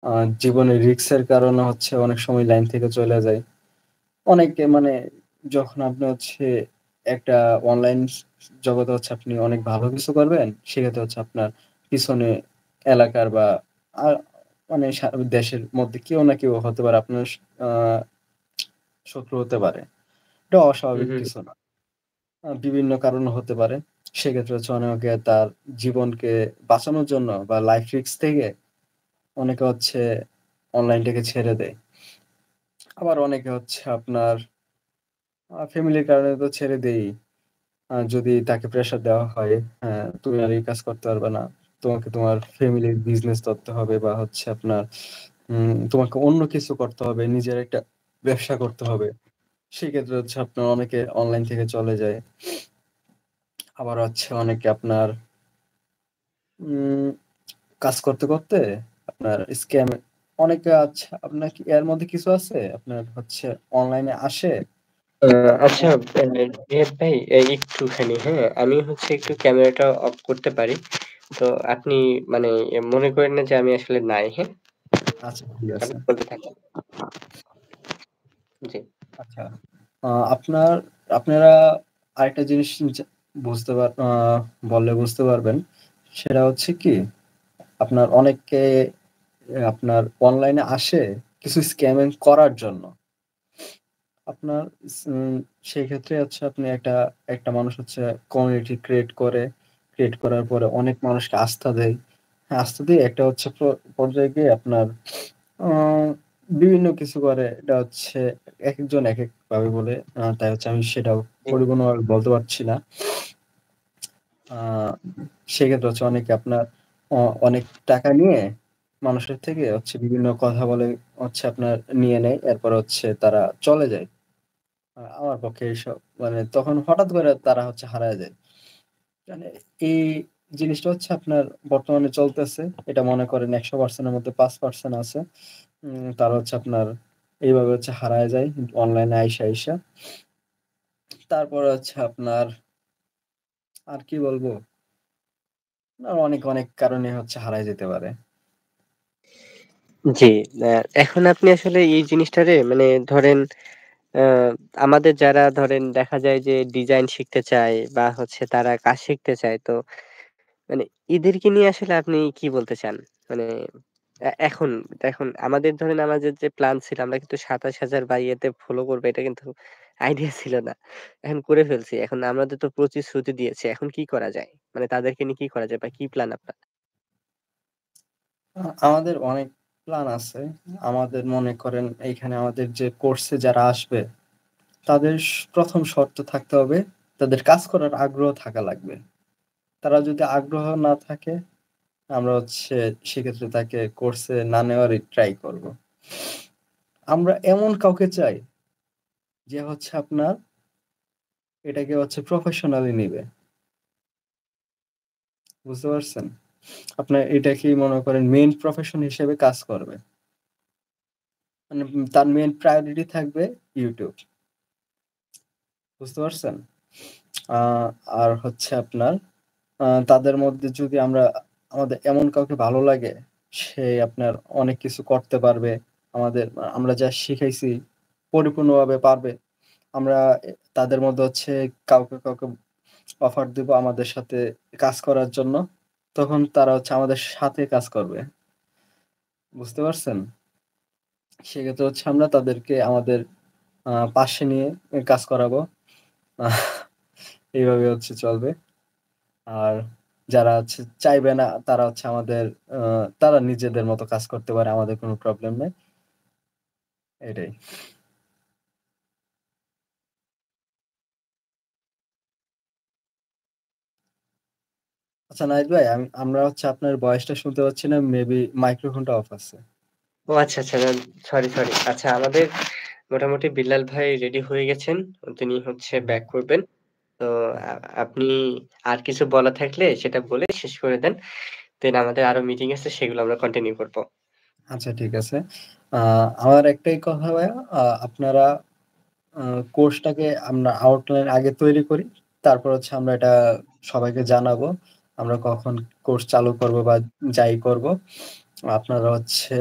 আ জীবনে রিস্কের কারণে হচ্ছে অনেক সময় লাইন থেকে চলে যায়। অনেকে মানে যখন আপনি হচ্ছে একটা অনলাইন জগতে হচ্ছে আপনি অনেক ভালো কিছু করবেন, সেক্ষেত্রে হচ্ছে আপনার পিছনে এলাকার বা আ মানে দেশের মধ্যে কেউ না কেউ হতে পারে আপনার আ শত্রু হতে পারে। এটা হুম, অস্বাভাবিক হুম। কিছু না। বিভিন্ন কারণে হতে পারে। সেক্ষেত্রে হচ্ছে অনেকে তার জীবনকে বাঁচানোর জন্য বা লাইফ রিস্ক থেকে অনেকে হচ্ছে অনলাইনটাকে ছেড়ে দেয়। আবার অনেকে হচ্ছে আপনার ফ্যামিলির কারণে তো ছেড়ে দেয়ই। যদি তাকে প্রেশার দেওয়া হয়, হ্যাঁ, তুমি আর এই কাজ করতে পারবে না। তোমাকে তোমার ফ্যামিলির বিজনেস ধরতে হবে বা হচ্ছে আপনার তোমাকে অন্য কিছু করতে হবে। নিজের একটা ব্যবসা করতে হবে। সেক্ষেত্রে হচ্ছে আপনার অনেকে অনলাইন থেকে চলে যায়। আবার হচ্ছে অনেকে আপনার উম কাজ করতে আপনার স্ক্যাম অনেকে আছে আপনার কি এর মধ্যে কিছু আছে? আপনার হচ্ছে অনলাইনে আসে আ আ আচ্ছা, রিহাদ ভাই একটুখানি, হ্যাঁ? আমি হচ্ছে একটু ক্যামেরাটা অফ করতে পারি। তো আপনি মানে মনে করেন না যে আমি আসলে নাই, হ্যাঁ? আচ্ছা ঠিক আছে। আপনি বলতে থাকেন। জি। আচ্ছা। আপনার আপনারা আরেকটা জিনিস বুঝতে বললে বুঝতে পারবেন। সেটা হচ্ছে কি আপনার অনেকে আপনার অনলাইনে আসে কিছু স্ক্যামিং করার জন্য। আপনার সেই ক্ষেত্রে হচ্ছে আপনি একটা মানুষ হচ্ছে কমিউনিটি ক্রিয়েট করার পরে অনেক মানুষকে আস্থা দেয়। হ্যাঁ, আস্থা দিয়ে একটা হচ্ছে পর্যায়ে গিয়ে আপনার আ বিভিন্ন কিছু করে। এটা হচ্ছে একেকজন একেকভাবে বলে। তাই হচ্ছে আমি সেটাও জি। পরিপূর্ণভাবে বলতে পারছি না। আ সেক্ষেত্রে হচ্ছে অনেকে আপনার অ অনেক টাকা নিয়ে মানুষের থেকে হচ্ছে বিভিন্ন কথা বলে হচ্ছে আপনার নিয়ে নেয়। এরপর হচ্ছে তারা চলে যায়। আমার পক্ষে এসব মানে তখন হঠাৎ করে তারা হচ্ছে হারায় যায়। মানে এই জিনিসটা হচ্ছে আপনার বর্তমানে চলতেছে। এটা মনে করেন ১০০% এর মধ্যে ৫% আছে। তারা হচ্ছে আপনার এইভাবে হচ্ছে হারায় যায় অনলাইনে আইসা। তারপরে হচ্ছে আপনার আর কি বলবো? অনেক কারণে হচ্ছে হারায় যেতে পারে। জি, আ এখন আপনি আসলে এই জিনিসটারে মানে ধরেন আ আমাদের যারা ধরেন দেখা যায় যে ডিজাইন শিখতে চায় বা হচ্ছে তারা কাজ শিখতে চায়। তো মানে এদেরকে নিয়ে আসলে আপনি কি বলতে চান? মানে এখন দেখুন আমাদের ধরেন আমাদের যে প্ল্যান ছিল আমরা কিন্তু ২৭,০০০ বা ইয়েতে ফলো করবো এটা কিন্তু আইডিয়া ছিল না। এখন করে ফেলছি। এখন আমাদের তো প্রতিশ্রুতি দিয়েছে। এখন কি করা যায়? মানে তাদেরকে নিয়ে কি করা যায় বা কি প্ল্যান আপনার? আমাদের অনেক প্ল্যান আছে। আমাদের মনে করেন এইখানে আমাদের যে কোর্সে যারা আসবে তাদের ১ম শর্ত থাকতে হবে, তাদের কাজ করার আগ্রহ থাকা লাগবে। তারা যদি আগ্রহ না থাকে, আমরা হচ্ছে সেক্ষেত্রে তাকে কোর্সে না নেওয়ারই ট্রাই করব। আমরা এমন কাউকে চাই যে হচ্ছে আপনার এটাকে হচ্ছে প্রফেশনালি নিবে। বুঝতে পারছেন? আপনার এটাকেই মনে করেন মেইন প্রফেশন হিসেবে কাজ করবে। মানে তার মেইন প্রায়োরিটি থাকবে YouTube। বুঝতে পারছেন? আ আর হচ্ছে আপনার তাদের মধ্যে যদি আমাদের এমন কাউকে ভালো লাগে, সে আপনার অনেক কিছু করতে পারবে। আমরা যা শিখাইছি পরিপূর্ণভাবে পারবে। আমরা তাদের মধ্যে হচ্ছে কাউকে অফার দিব আমাদের সাথে কাজ করার জন্য। তখন তারা হচ্ছে আমাদের সাথে কাজ করবে। বুঝতে পারছেন? সেক্ষেত্রে হচ্ছে আমরা তাদেরকে আমাদের পাশে নিয়ে কাজ করাবো। আহ এইভাবে হচ্ছে চলবে। আর যারা হচ্ছে চাইবে না তারা হচ্ছে আ তারা নিজেদের মতো কাজ করতে পারে। আমাদের কোনো প্রবলেম নাই। এটাই। আচ্ছা নাহিদ ভাই আমরা হচ্ছে আপনার ভয়েসটা শুনতে পাচ্ছি না। মেবি মাইক্রোফোনটা অফ আছে। ও আচ্ছা, আচ্ছা। সরি। আচ্ছা আমাদের মোটামুটি বিল্লাল ভাই রেডি হয়ে গেছেন। তিনি হচ্ছে হুম, ব্যাক করবেন। তো আ আপনি আর কিছু বলা থাকলে সেটা বলে শেষ করে দেন। দেন আমাদের আরো মিটিং আছে সেগুলো আমরা কন্টিনিউ করব। আচ্ছা ঠিক আছে। আ আমার একটাই কথা ভাইয়া, আপনারা আ কোর্সটাকে আমরা আউটলাইন আগে তৈরি করি। তারপর হচ্ছে আমরা এটা সবাইকে জানাবো। আমরা কখন কোর্স চালু করব বা যাই করব। আপনারা হচ্ছে